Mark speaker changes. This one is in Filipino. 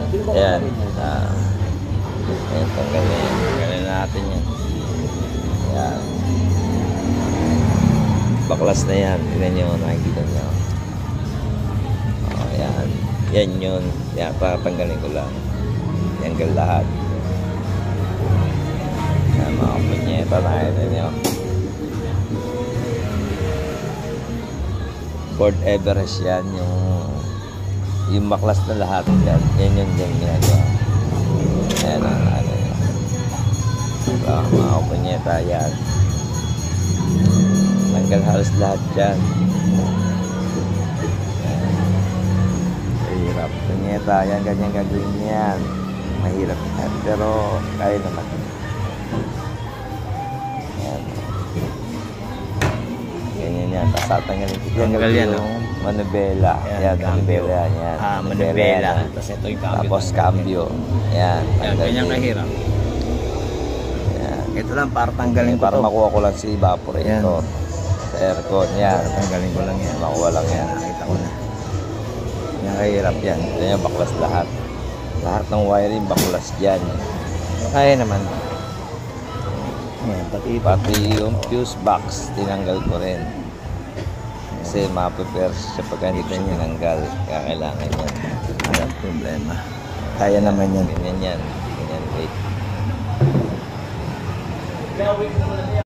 Speaker 1: Ayan. Ayan, tanggalin. Tanggalin natin yan. Ayan. Baklas na yan. Tignan nyo, nakikita nyo. Ayan. Yan yun. Yan, patanggalin ko lang. Tanggal lahat. Ayan, mga punyeta, nakikita nyo. Ford Everest yan, yung baklas na lahat yan. Yan yung ginagawa. Ayan ang ano yun. So, mga punyeta yan. Tanggal halos lahat dyan. Mahirap. Punyeta yan, ganyan gagawin yan. Mahirap yan, pero kaya naman. Ganyan yan. Tapos tatanggalin ko.
Speaker 2: Tanggal yan,
Speaker 1: yung manubela. Yan, manubela yan.
Speaker 2: Manubela. Tapos ito yung cambio.
Speaker 1: Tapos cambio. Yan.
Speaker 2: Yan, ganyan kahirap.
Speaker 1: Yan.
Speaker 2: Ito lang para tanggalin ko
Speaker 1: Para
Speaker 2: to.
Speaker 1: makuha ko lang si evaporator. Sa aircon. Yan.
Speaker 2: Tanggalin ko lang yan.
Speaker 1: Makuha lang yan.
Speaker 2: Nakita ko na.
Speaker 1: Yan, kahirap yan. Yan, baklas lahat. Lahat ng wiring baklas dyan.
Speaker 2: Kaya naman. Yan,
Speaker 1: Pati yung fuse box, tinanggal ko rin. Kasi ma-prepare siya pagka hindi ko siya tinanggal. Kaya kailangan yan.
Speaker 2: Walang problema. Kaya naman yan.
Speaker 1: Ganyan yan. Ganyan, wait.